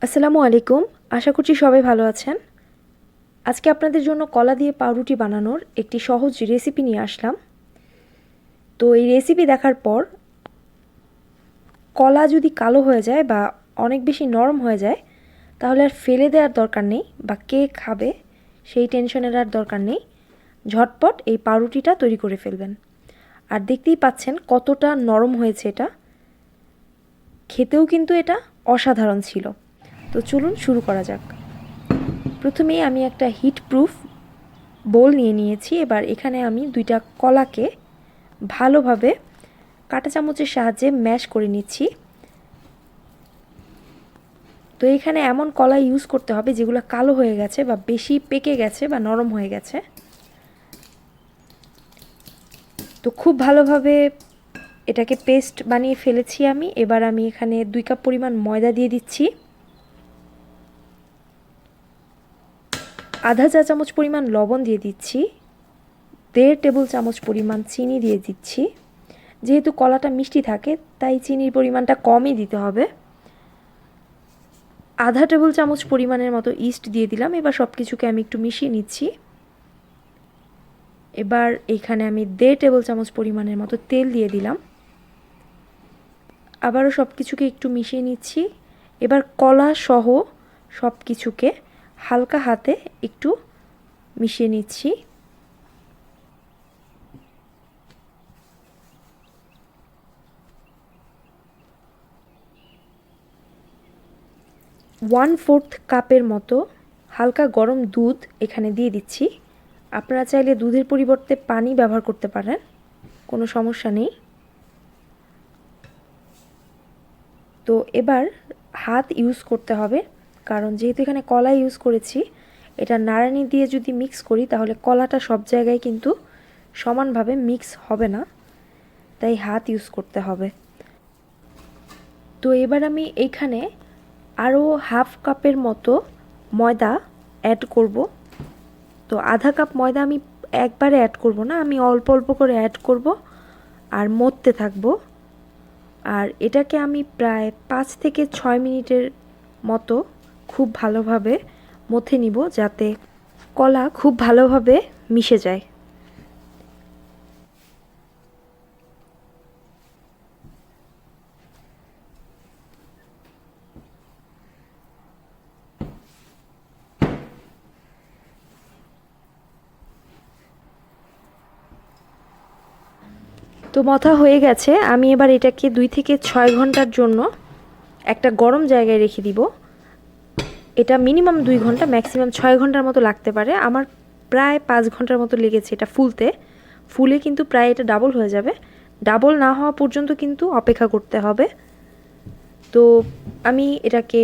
আসসালামু আলাইকুম। আশা করছি সবাই ভালো আছেন। আজকে আপনাদের জন্য কলা দিয়ে পাউরুটি বানানোর একটি সহজ রেসিপি নিয়ে আসলাম। তো এই রেসিপি দেখার পর কলা যদি কালো হয়ে যায় বা অনেক বেশি নরম হয়ে যায় তাহলে আর ফেলে দেওয়ার দরকার নেই বা কে খাবে সেই টেনশনের আর দরকার নেই। ঝটপট এই পাউরুটিটা তৈরি করে ফেলবেন। আর দেখতেই পাচ্ছেন কতটা নরম হয়েছে এটা। খেতেও কিন্তু এটা অসাধারণ ছিল। তো চলুন শুরু করা যাক। প্রথমেই আমি একটা হিট প্রুফ বোল নিয়ে নিয়েছি। এবার এখানে আমি দুইটা কলাকে ভালোভাবে কাঁটা চামচের সাহায্যে ম্যাশ করে নিচ্ছি। তো এখানে এমন কলা ইউজ করতে হবে যেগুলো কালো হয়ে গেছে বা বেশি পেকে গেছে বা নরম হয়ে গেছে। তো খুব ভালোভাবে এটাকে পেস্ট বানিয়ে ফেলেছি আমি। এবার আমি এখানে 2 কাপ পরিমাণ ময়দা দিয়ে দিচ্ছি, আধা চা চামচ পরিমাণ লবণ দিয়ে দিচ্ছি, 1.5 টেবিল চামচ পরিমাণ চিনি দিয়ে দিচ্ছি। যেহেতু কলাটা মিষ্টি থাকে তাই চিনির পরিমাণটা কমই দিতে হবে। আধা টেবিল চামচ পরিমাণের মতো ইস্ট দিয়ে দিলাম। এবার সব কিছুকে আমি একটু মিশিয়ে নিচ্ছি। এবার এখানে আমি 1.5 টেবিল চামচ পরিমাণের মতো তেল দিয়ে দিলাম। আবারও সব কিছুকে একটু মিশিয়ে নিচ্ছি। এবার কলা সহ সব কিছুকে হালকা হাতে একটু মিশিয়ে নিচ্ছি। ওয়ান ফোর্থ কাপের মতো হালকা গরম দুধ এখানে দিয়ে দিচ্ছি। আপনারা চাইলে দুধের পরিবর্তে পানি ব্যবহার করতে পারেন, কোনো সমস্যা নেই। তো এবার হাত ইউজ করতে হবে, কারণ যেহেতু এখানে কলা ইউজ করেছি, এটা নাড়ানি দিয়ে যদি মিক্স করি তাহলে কলাটা সব জায়গায় কিন্তু সমানভাবে মিক্স হবে না, তাই হাত ইউজ করতে হবে। তো এবার আমি এইখানে আরও হাফ কাপের মতো ময়দা অ্যাড করব। তো আধা কাপ ময়দা আমি একবারে অ্যাড করব না, আমি অল্প অল্প করে অ্যাড করব আর মথতে থাকবো। আর এটাকে আমি প্রায় 5 থেকে 6 মিনিটের মতো খুব ভালোভাবে মথে নিব, যাতে কলা খুব ভালোভাবে মিশে যায়। তো মথা হয়ে গেছে। আমি এবার এটাকে 2 থেকে 6 ঘন্টার জন্য একটা গরম জায়গায় রেখে দিব। এটা মিনিমাম 2 ঘন্টা, ম্যাক্সিমাম 6 ঘন্টার মতো লাগতে পারে। আমার প্রায় 5 ঘন্টার মতো লেগেছে এটা ফুলতে। ফুলে কিন্তু প্রায় এটা ডাবল হয়ে যাবে। ডাবল না হওয়া পর্যন্ত কিন্তু অপেক্ষা করতে হবে। তো আমি এটাকে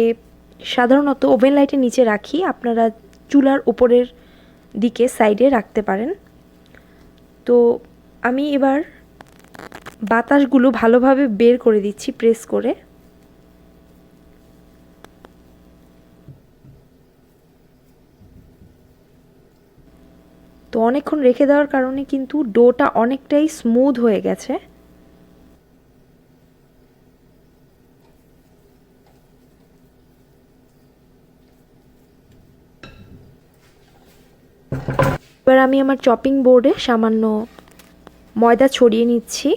সাধারণত ওভেন লাইটের নিচে রাখি, আপনারা চুলার উপরের দিকে সাইডে রাখতে পারেন। তো আমি এবার বাতাসগুলো ভালোভাবে বের করে দিচ্ছি প্রেস করে। তো অনেকক্ষণ রেখে দেওয়ার কারণে কিন্তু ডোটা অনেকটাই স্মুথ হয়ে গেছে। এবার আমি আমার চপিং বোর্ডে সামান্য ময়দা ছড়িয়ে নিচ্ছি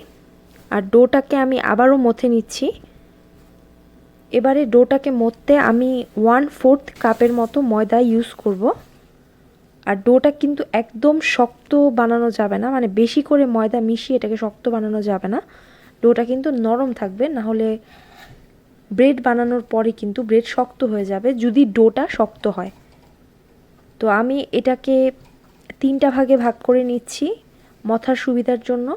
আর ডোটাকে আমি আবারও মথে নিচ্ছি। এবারে ডোটাকে মথতে আমি 1/4 কাপের মতো ময়দা ইউজ করব। আর ডোটা কিন্তু একদম শক্ত বানানো যাবে না, মানে বেশি করে ময়দা মিশিয়ে এটাকে শক্ত বানানো যাবে না। ডোটা কিন্তু নরম থাকবে, না হলে ব্রেড বানানোর পরে কিন্তু ব্রেড শক্ত হয়ে যাবে যদি ডোটা শক্ত হয়। তো আমি এটাকে 3টা ভাগে ভাগ করে নিচ্ছি মথার সুবিধার জন্য।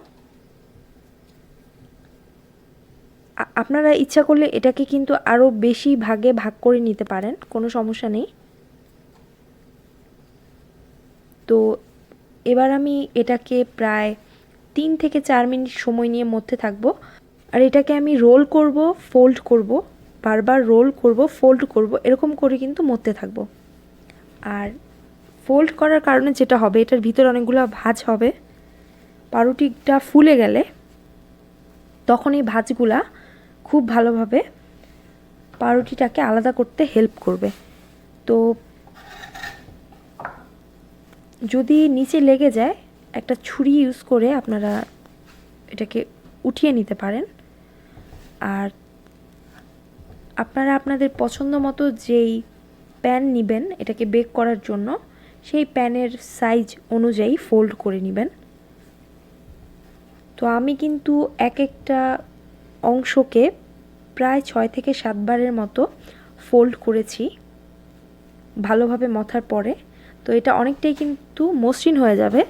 আপনারা ইচ্ছা করলে এটাকে কিন্তু আরও বেশি ভাগে ভাগ করে নিতে পারেন, কোনো সমস্যা নেই। তো এবার আমি এটাকে প্রায় 3 থেকে 4 মিনিট সময় নিয়ে মধ্যে থাকবো। আর এটাকে আমি রোল করব, ফোল্ড করব, বারবার রোল করব, ফোল্ড করব, এরকম করে কিন্তু মধ্যে থাকবো। আর ফোল্ড করার কারণে যেটা হবে, এটার ভিতরে অনেকগুলো ভাঁজ হবে। পাউরুটিটা ফুলে গেলে তখন এই ভাঁজগুলা খুব ভালোভাবে পাউরুটিটাকে আলাদা করতে হেল্প করবে। তো যদি নিচে লেগে যায়, একটা ছুরি ইউজ করে আপনারা এটাকে উঠিয়ে নিতে পারেন। আর আপনারা আপনাদের পছন্দ মতো যেই প্যান নেবেন এটাকে বেক করার জন্য, সেই প্যানের সাইজ অনুযায়ী ফোল্ড করে নেবেন। তো আমি কিন্তু এক একটা অংশকে প্রায় 6 থেকে 7 বারের মতো ফোল্ড করেছি ভালোভাবে মথার পরে। তো এটা অনেকটাই কিন্তু মসৃণ হয়ে যাবে।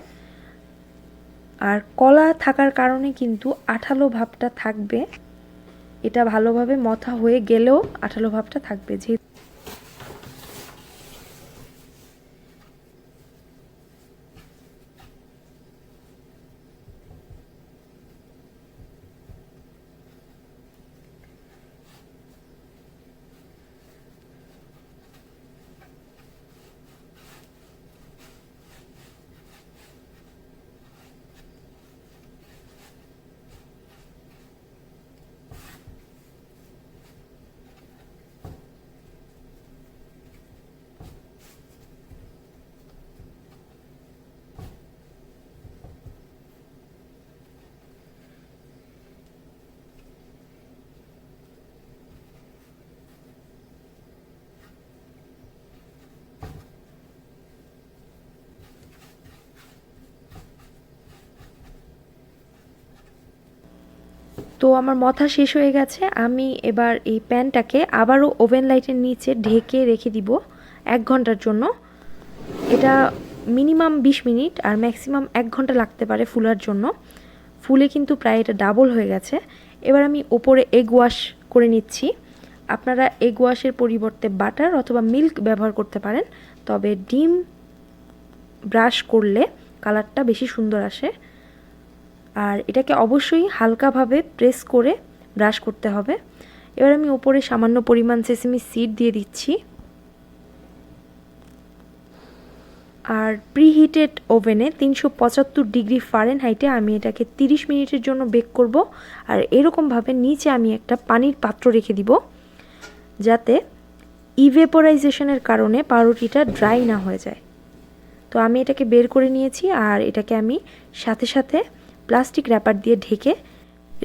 আর কলা থাকার কারণে কিন্তু আঠালো ভাবটা থাকবে, এটা ভালোভাবে মথা হয়ে গেলেও আঠালো ভাবটা থাকবে। তো আমার মথা শেষ হয়ে গেছে। আমি এবার এই প্যানটাকে আবারও ওভেন লাইটের নিচে ঢেকে রেখে দিব 1 ঘন্টার জন্য। এটা মিনিমাম 20 মিনিট আর ম্যাক্সিমাম 1 ঘন্টা লাগতে পারে ফুলার জন্য। ফুলে কিন্তু প্রায় এটা ডাবল হয়ে গেছে। এবার আমি ওপরে এগ ওয়াশ করে নিচ্ছি। আপনারা এগ ওয়াশের পরিবর্তে বাটার অথবা মিল্ক ব্যবহার করতে পারেন, তবে ডিম ব্রাশ করলে কালারটা বেশি সুন্দর আসে। আর এটাকে অবশ্যই হালকাভাবে প্রেস করে ব্রাশ করতে হবে। এবার আমি উপরে সামান্য পরিমাণ সেসেমি সিড দিয়ে দিচ্ছি। আর প্রিহিটেড ওভেনে 375 ডিগ্রি ফারেনহাইটে আমি এটাকে 30 মিনিটের জন্য বেক করব। আর এরকমভাবে নিচে আমি একটা পানির পাত্র রেখে দিব, যাতে ইভেপোরাইজেশনের কারণে পাউরুটিটা ড্রাই না হয়ে যায়। তো আমি এটাকে বের করে নিয়েছি আর এটাকে আমি সাথে সাথে প্লাস্টিক র্যাপার দিয়ে ঢেকে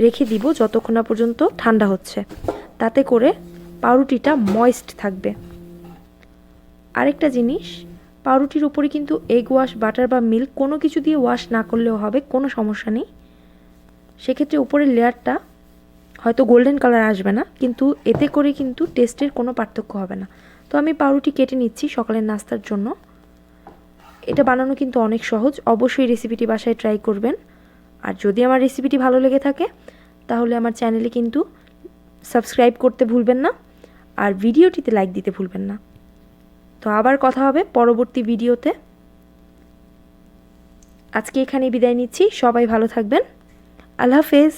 রেখে দিব যতক্ষণ না পর্যন্ত ঠান্ডা হচ্ছে, তাতে করে পাউরুটিটা ময়েস্ট থাকবে। আরেকটা জিনিস, পাউরুটির উপরে কিন্তু এগ ওয়াশ, বাটার বা মিল্ক কোনো কিছু দিয়ে ওয়াশ না করলেও হবে, কোনো সমস্যা নেই। সেক্ষেত্রে উপরের লেয়ারটা হয়তো গোল্ডেন কালার আসবে না, কিন্তু এতে করে কিন্তু টেস্টের কোনো পার্থক্য হবে না। তো আমি পাউরুটি কেটে নিচ্ছি সকালের নাস্তার জন্য। এটা বানানো কিন্তু অনেক সহজ, অবশ্যই রেসিপিটি বাসায় ট্রাই করবেন। আর যদি আমার রেসিপিটি ভালো লেগে থাকে তাহলে আমার চ্যানেলে কিন্তু সাবস্ক্রাইব করতে ভুলবেন না, আর ভিডিওটিতে লাইক দিতে ভুলবেন না। তো আবার কথা হবে পরবর্তী ভিডিওতে। আজকে এখানেই বিদায় নিচ্ছি। সবাই ভালো থাকবেন। আল্লাহ হাফেজ।